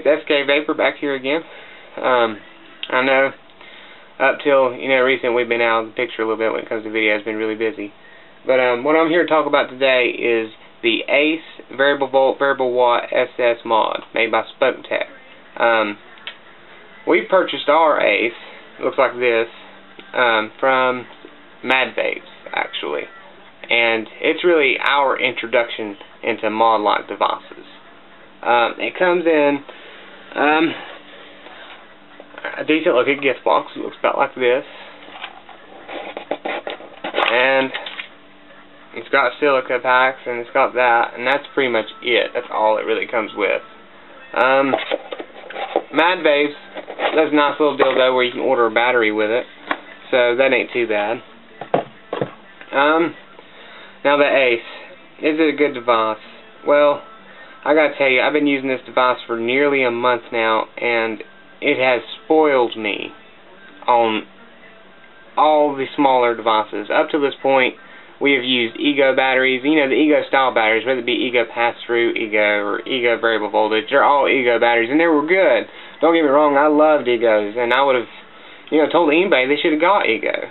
it's SK Vapor back here again. I know up till recent we've been out of the picture a little bit when it comes to video. It's been really busy. But what I'm here to talk about today is the ACE Variable Volt Variable Watt SS mod made by Smoktech. We purchased our ACE, it looks like this, from Mad Vapes actually, and it's really our introduction into mod-like devices. It comes in a decent looking gift box. It looks about like this, and it's got silica packs, and it's got that, and that's pretty much it. That's all it really comes with. Mad Vapes does a nice little dildo where you can order a battery with it, so that ain't too bad. Now the ACE, is it a good device? Well, I gotta tell you, I've been using this device for nearly a month now, and it has spoiled me on all the smaller devices. Up to this point, we have used Ego batteries, the Ego style batteries, whether it be Ego pass-through, Ego, or Ego variable voltage. They're all Ego batteries, and they were good. Don't get me wrong, I loved Egos, and I would have, told anybody they should have got Ego.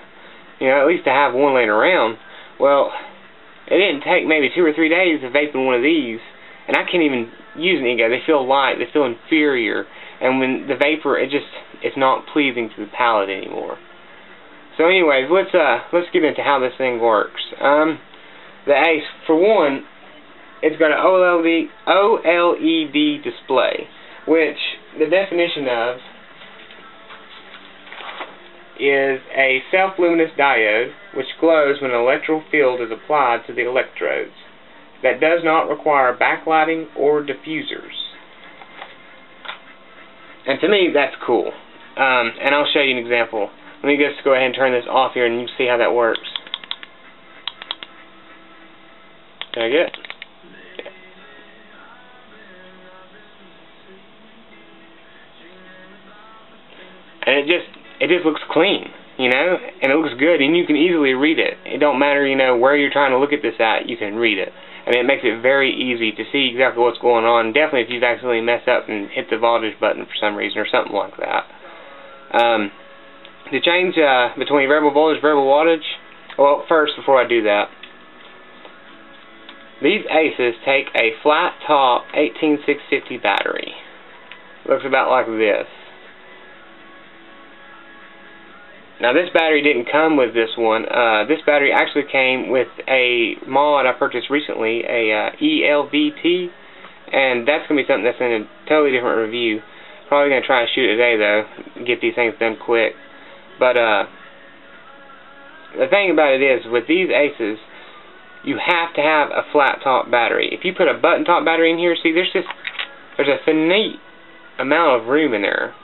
At least to have one laying around. Well, it didn't take maybe 2 or 3 days of vaping one of these, and I can't even use an Ego. They feel light, they feel inferior, and when the vapor, it's not pleasing to the palate anymore. So anyways, let's get into how this thing works. The ACE, for one, it's got an OLED display, which the definition of is a self-luminous diode which glows when an electrical field is applied to the electrodes. That does not require backlighting or diffusers. And to me, that's cool. And I'll show you an example. Let me just go ahead and turn this off here, and you can see how that works. Can I get it? Yeah. And it just looks clean, and it looks good, and you can easily read it. It don't matter, where you're trying to look at this at, you can read it. And it makes it very easy to see exactly what's going on. Definitely if you've accidentally messed up and hit the voltage button for some reason or something like that. To change between variable voltage and variable wattage, well, first, before I do that, these ACEs take a flat top 18650 battery. Looks about like this. Now this battery didn't come with this one. This battery actually came with a mod I purchased recently, a ELVT, and that's going to be something that's in a totally different review. Probably going to try and shoot it today though, get these things done quick. But the thing about it is, with these ACEs, you have to have a flat top battery. If you put a button top battery in here, see there's a finite amount of room in there.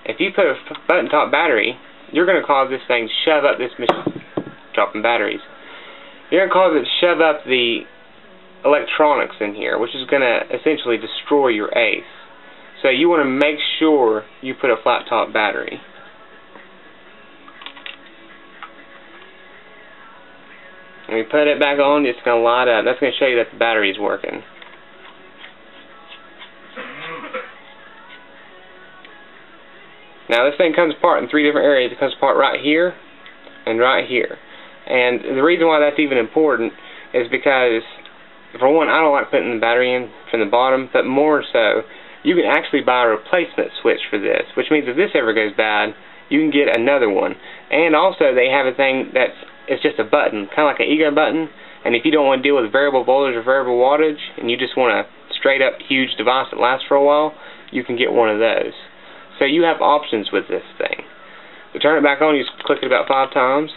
If you put a button top battery, you're going to cause this thing to shove up this machine, dropping batteries. You're going to cause it to shove up the electronics in here, which is going to essentially destroy your ACE. So you want to make sure you put a flat top battery. When you put it back on, it's going to light up. That's going to show you that the battery is working. Now this thing comes apart in 3 different areas. It comes apart right here and right here. And the reason why that's even important is because, for one, I don't like putting the battery in from the bottom, but more so, you can actually buy a replacement switch for this, which means if this ever goes bad, you can get another one. And also they have a thing it's just a button, kind of like an Ego button, and if you don't want to deal with variable voltage or variable wattage, and you just want a straight up huge device that lasts for a while, you can get one of those. So you have options with this thing. To turn it back on, you just click it about 5 times.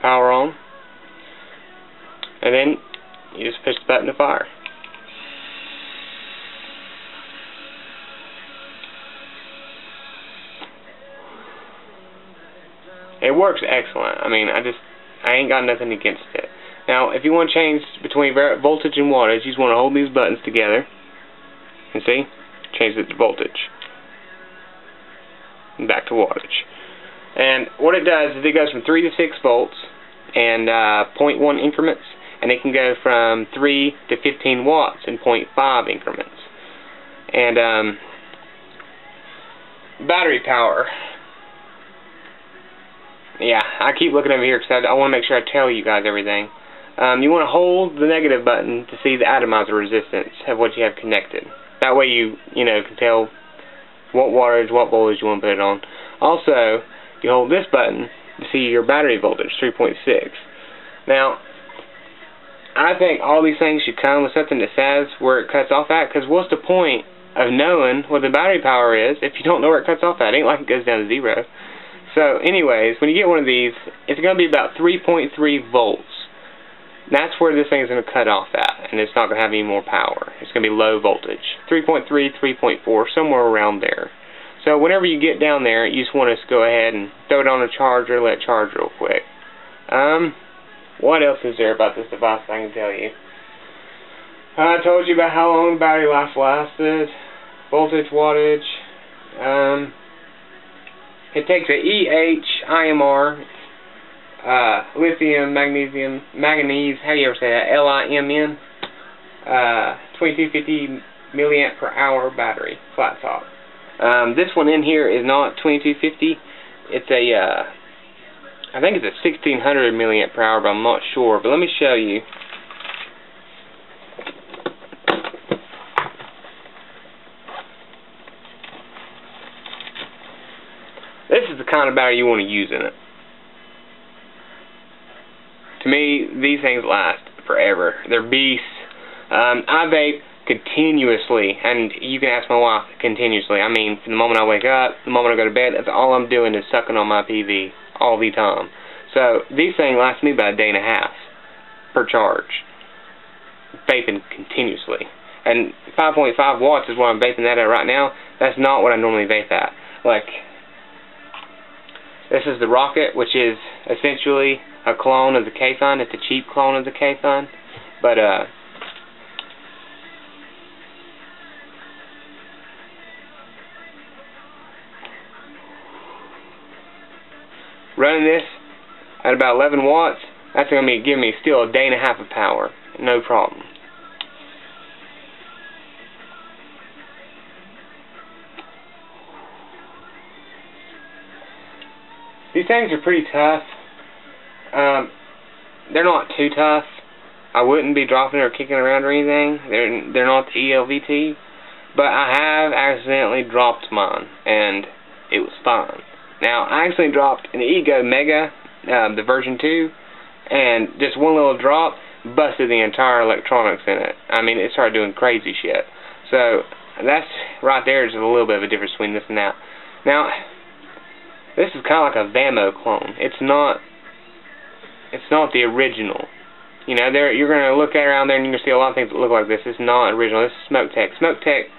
Power on. And then you just push the button to fire. It works excellent. I mean, I ain't got nothing against it. Now, if you want to change between voltage and wattage, you just want to hold these buttons together. And see? Change it to voltage. And back to wattage. And what it does is it goes from 3 to 6 volts and 0.1 increments. and it can go from 3 to 15 watts in 0.5 increments. And battery power. Yeah, I keep looking over here because I want to make sure I tell you guys everything. You want to hold the negative button to see the atomizer resistance of what you have connected. That way you can tell what wattage, what voltage you want to put it on. Also, you hold this button to see your battery voltage, 3.6. Now, I think all these things should come with something that says where it cuts off at, because what's the point of knowing what the battery power is if you don't know where it cuts off at? It ain't like it goes down to 0. So anyways, when you get one of these, it's going to be about 3.3 volts. That's where this thing is going to cut off at, and it's not going to have any more power. It's going to be low voltage. 3.3, 3.4, somewhere around there. So whenever you get down there, you just want to go ahead and throw it on a charger, let it charge real quick. What else is there about this device I can tell you? I told you about how long the battery life lasted, voltage, wattage. It takes a EH-IMR, lithium, magnesium, manganese, how do you ever say that, LIMN, 2250 milliamp per hour battery, flat top. This one in here is not 2250, it's a, I think it's a 1600 milliamp per hour, but I'm not sure, but let me show you. This is the kind of battery you want to use in it. To me, these things last forever. They're beasts. I vape continuously, and you can ask my wife continuously. I mean, from the moment I wake up, the moment I go to bed, that's all I'm doing is sucking on my PV all the time. So these things last me about a day and a half per charge. Vaping continuously. And 5.5 watts is what I'm vaping that at right now. That's not what I normally vape at. Like, this is the Rocket, which is essentially a clone of the K-Fun. It's a cheap clone of the K-Fun. But, running this at about 11 watts, that's going to be giving me still a day and a half of power. No problem. These things are pretty tough. They're not too tough. I wouldn't be dropping it or kicking around or anything. They're not the ELVT. But I have accidentally dropped mine, and it was fine. Now, I accidentally dropped an Ego Mega, the version 2, and just one little drop busted the entire electronics in it. I mean, it started doing crazy shit. So, that's right there is a little bit of a difference between this and that. Now, this is kind of like a Vamo clone. It's not the original. You know, you're going to look around there and you're going to see a lot of things that look like this. It's not original. This is Smoktech. Smoktech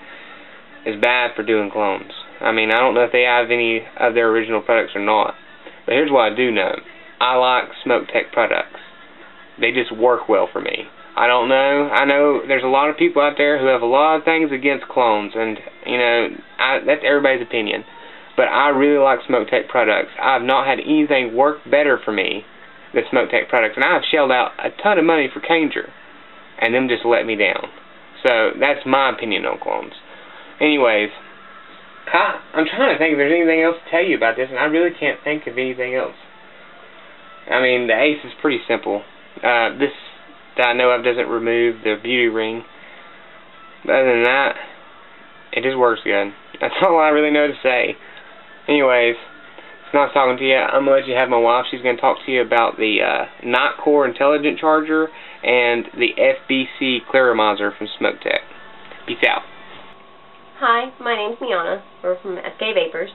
is bad for doing clones. I mean, I don't know if they have any of their original products or not. But here's what I do know. I like Smoktech products. They just work well for me. I don't know. I know there's a lot of people out there who have a lot of things against clones. And, you know, that's everybody's opinion. But I really like Smoktech products. I have not had anything work better for me than Smoktech products. And I have shelled out a ton of money for Kanger. And them just let me down. So, that's my opinion on clones. Anyways, I'm trying to think if there's anything else to tell you about this, and I really can't think of anything else. I mean, the Ace is pretty simple. This that I know of doesn't remove the beauty ring. But other than that, it just works good. That's all I really know to say. Anyways, it's nice talking to you. I'm going to let you have my wife. She's going to talk to you about the NiteCore Intellicharger and the FBC Clearomizer from Smoktech. Peace out. Hi, my name's Miana. We're from SK Vapors,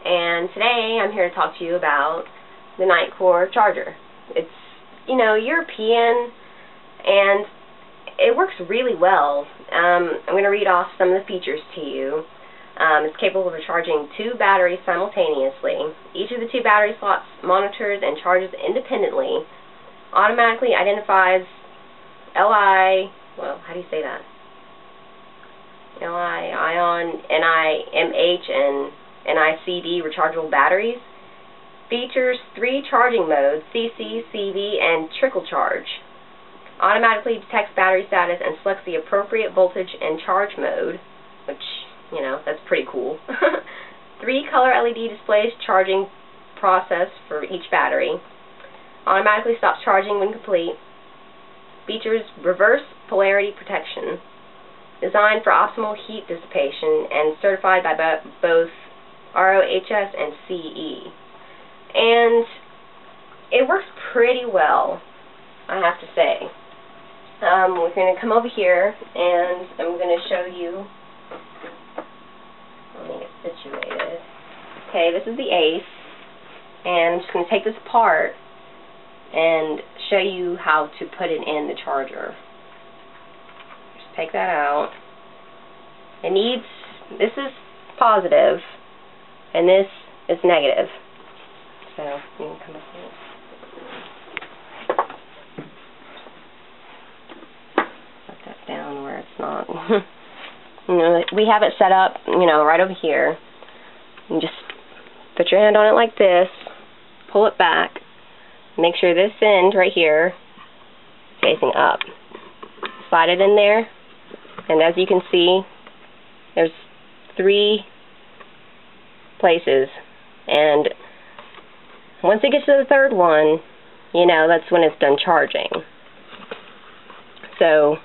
and today I'm here to talk to you about the NiteCore charger. It's, you know, European, and it works really well. I'm going to read off some of the features to you. It's capable of recharging 2 batteries simultaneously. Each of the 2 battery slots monitors and charges independently. Automatically identifies well, how do you say that? Ion, NIMH, and NICD rechargeable batteries. Features 3 charging modes, CC, CV, and trickle charge. automatically detects battery status and selects the appropriate voltage and charge mode, which, you know, that's pretty cool. 3 color LED displays charging process for each battery. Automatically stops charging when complete. Features reverse polarity protection. Designed for optimal heat dissipation and certified by both RoHS and CE. And it works pretty well, I have to say. We're going to come over here and I'm going to show you. Let me get situated. Okay, this is the ACE, and I'm just going to take this apart and show you how to put it in the charger. Just take that out. It needs, this is positive, and this is negative. So, you can come up here. Put that down where it's not. You know, we have it set up, you know, right over here. You just put your hand on it like this, pull it back, make sure this end right here facing up. Slide it in there, and as you can see, there's 3 places, and once it gets to the 3rd one, you know, that's when it's done charging. So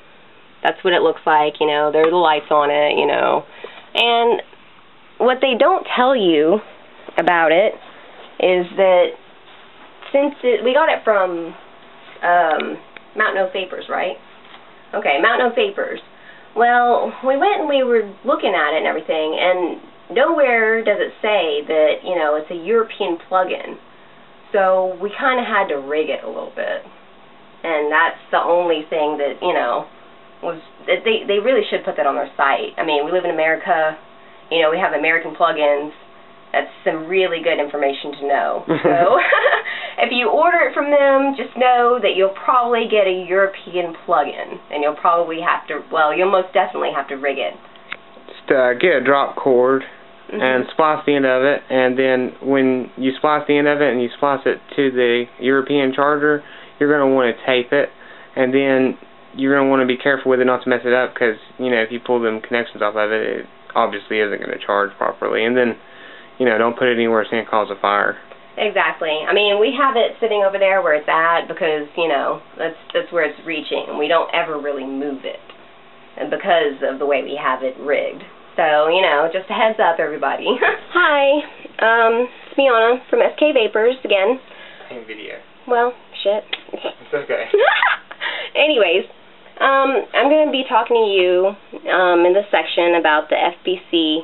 that's what it looks like, you know, there's the lights on it, you know. And what they don't tell you about it is that since we got it from Mountain Oak Vapors, right? Okay, Mountain Oak Vapors. Well, we went and we were looking at it and everything, and nowhere does it say that, you know, it's a European plug-in. So we kind of had to rig it a little bit. And that's the only thing that, you know, was that they really should put that on their site. I mean, we live in America, you know, we have American plugins. That's some really good information to know. So if you order it from them, just know that you'll probably get a European plugin, and you'll probably have to, well, you'll most definitely have to rig it. Just get a drop cord and splice the end of it, and then when you splice the end of it and you splice it to the European charger, you're going to want to tape it, and then you're going to want to be careful with it not to mess it up, because, you know, if you pull them connections off of it, it obviously isn't going to charge properly. And then, you know, don't put it anywhere it's going to cause a fire. Exactly. I mean, we have it sitting over there where it's at because, you know, that's where it's reaching, and we don't ever really move it because of the way we have it rigged. So, you know, just a heads up, everybody. Hi, it's Miana from SK Vapors again. Same video. Well, shit. It's okay. Anyways, I'm going to be talking to you in this section about the FBC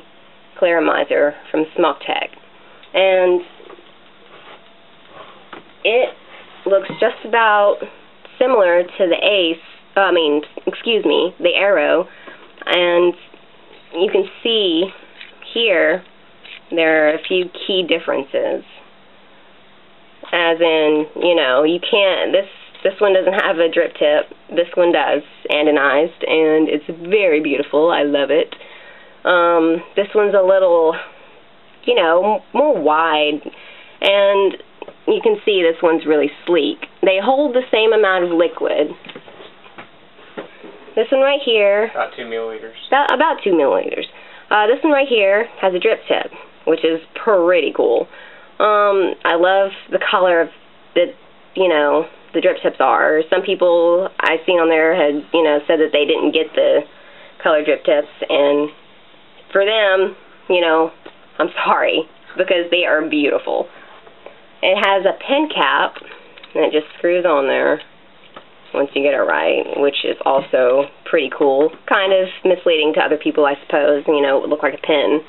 Clearomizer from Smoktech. And it looks just about similar to the the Arrow, and you can see here there are a few key differences. As in, you know, you can't, this one doesn't have a drip tip, this one does, anodized, and it's very beautiful, I love it. This one's a little, you know, more wide, and you can see this one's really sleek. They hold the same amount of liquid. This one right here, about 2 milliliters. About 2 milliliters. This one right here has a drip tip, which is pretty cool. I love the color that, you know, the drip tips are. Some people I've seen on there had, you know, said that they didn't get the color drip tips, and for them, you know, I'm sorry, because they are beautiful. It has a pin cap, and it just screws on there once you get it right, which is also pretty cool. Kind of misleading to other people, I suppose. You know, it would look like a pin.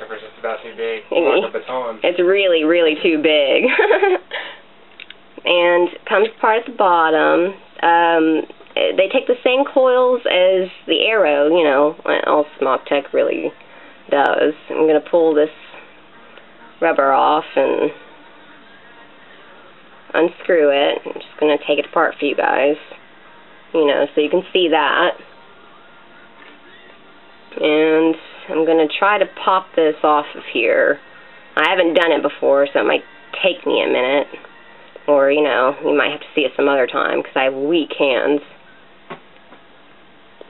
It's just about too big. Like a baton. It's really, really too big. And comes apart at the bottom. They take the same coils as the Arrow, you know, all Smoktech really does. I'm going to pull this rubber off and unscrew it. I'm just going to take it apart for you guys, you know, so you can see that. And I'm going to try to pop this off of here. I haven't done it before, so it might take me a minute. or, you know, you might have to see it some other time because I have weak hands.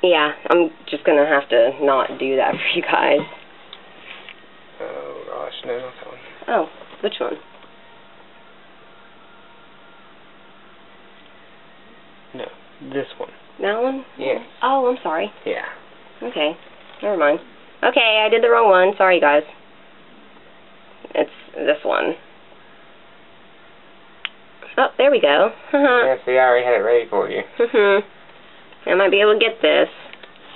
Yeah, I'm just going to have to not do that for you guys. Oh, gosh, no, not that one. Oh, which one? No, this one. That one? Yes. Oh, I'm sorry. Yeah. Okay, never mind. Okay, I did the wrong one. Sorry, guys. It's this one. Oh, there we go. Yeah, see, I already had it ready for you. I might be able to get this.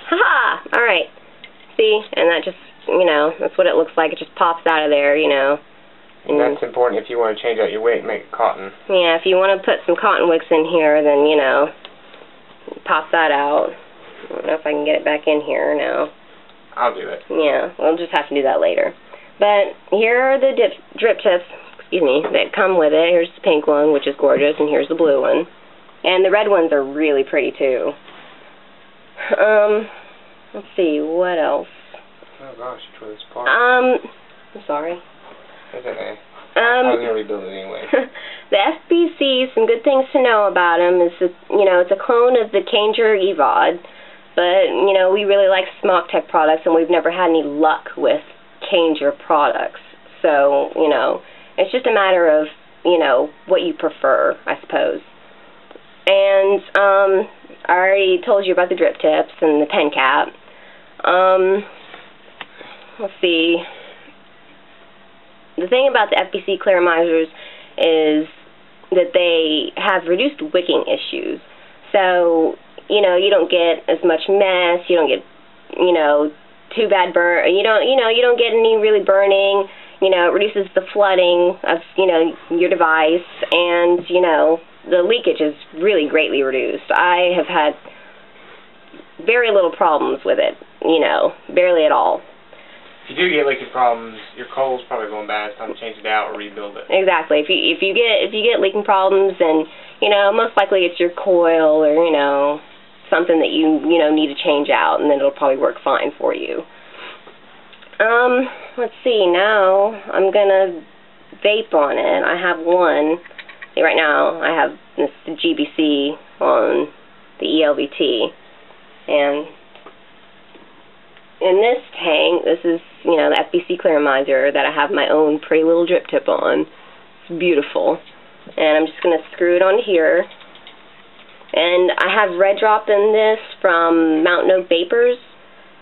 Haha! Alright. See? And that just, you know, that's what it looks like. It just pops out of there, you know. And that's important if you want to change out your wick and make it cotton. Yeah, if you want to put some cotton wicks in here, then, you know, pop that out. I don't know if I can get it back in here now. I'll do it. Yeah, we'll just have to do that later. But here are the drip tips, that come with it. Here's the pink one, which is gorgeous, and here's the blue one. And the red ones are really pretty, too. Let's see, what else? Oh, gosh, you tore this apart. I'm sorry. It's okay. I was going to rebuild it anyway. The FBC, some good things to know about them is that, you know, it's a clone of the Kanger EVOD, but, you know, we really like Smoktech products, and we've never had any luck with Kanger products. So, you know, it's just a matter of, you know, what you prefer, I suppose. And I already told you about the drip tips and the pen cap. Let's see. The thing about the FBC Clearomizers is that they have reduced wicking issues. So, you know, you don't get as much mess, you don't get, you know, too bad burn, you don't get any really burning, you know, it reduces the flooding of, you know, your device, and, you know, the leakage is really greatly reduced. I have had very little problems with it, you know, barely at all. If you do get leaking problems, your coal's probably going bad. It's time to change it out or rebuild it. Exactly. If you get leaking problems, then, you know, most likely it's your coil or, you know, something that you know, need to change out, and then it'll probably work fine for you. Let's see, now I'm gonna vape on it. I have one. See, right now I have this GBC on the ELVT, and in this tank, this is, you know, the FBC Clearomizer that I have my own pretty little drip tip on. It's beautiful. And I'm just going to screw it on here. And I have red drop in this from Mountain Oak Vapors,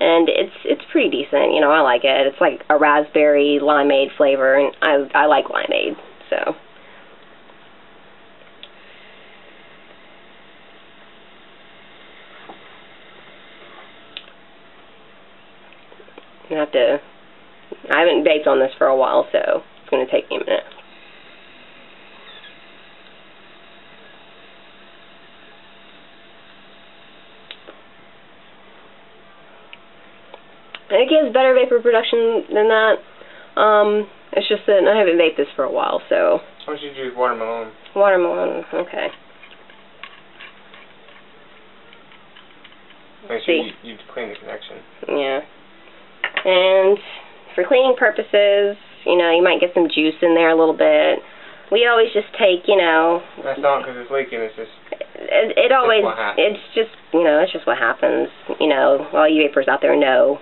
and it's pretty decent. You know, I like it. It's like a raspberry limeade flavor, and I like limeade, so. I haven't vaped on this for a while, so it's going to take me a minute. I think it has better vapor production than that. It's just that I haven't vaped this for a while, so. Why don't you use watermelon? Watermelon, okay. Make sure you clean the connection. Yeah. And for cleaning purposes, you know, you might get some juice in there a little bit. We always just take, you know. That's not because it's leaking, it's just. It always, it's just, you know, it's just what happens. You know, all you vapors out there know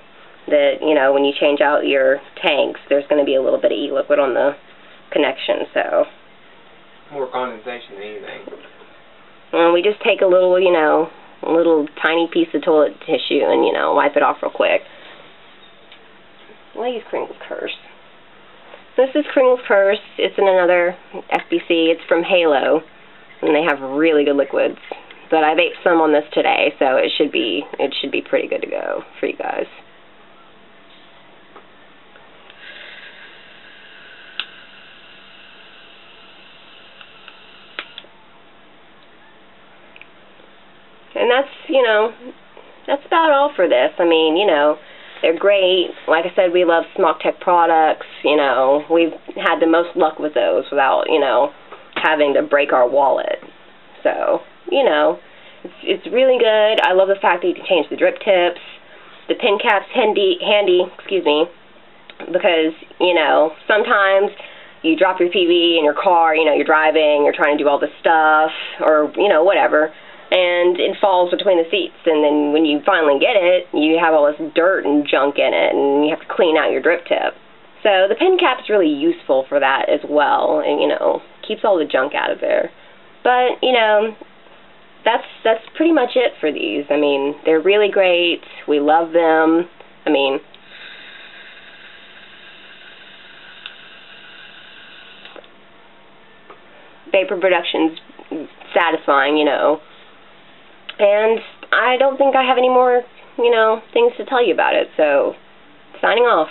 that, you know, when you change out your tanks, there's going to be a little bit of e-liquid on the connection, so. More condensation than anything. And we just take a little, you know, a little tiny piece of toilet tissue and, you know, wipe it off real quick. I'll use Kringle's Curse. This is Kringle's Curse. It's in another FBC. It's from Halo, and they have really good liquids. But I vaped some on this today, so it should be pretty good to go for you guys. And that's, you know, that's about all for this. I mean, you know, they're great. Like I said, we love Smoktech products. You know, we've had the most luck with those without, you know, having to break our wallet. So, you know, it's really good. I love the fact that you can change the drip tips. The pin cap's handy, because, you know, sometimes you drop your PB in your car, you know, you're driving, you're trying to do all this stuff, or, you know, whatever, and it falls between the seats, and then when you finally get it, you have all this dirt and junk in it, and you have to clean out your drip tip. So the pin cap's really useful for that as well, and, you know, keeps all the junk out of there. But, you know, that's pretty much it for these. I mean, they're really great. We love them. I mean, vapor production's satisfying, you know. And I don't think I have any more, you know, things to tell you about it. So, signing off.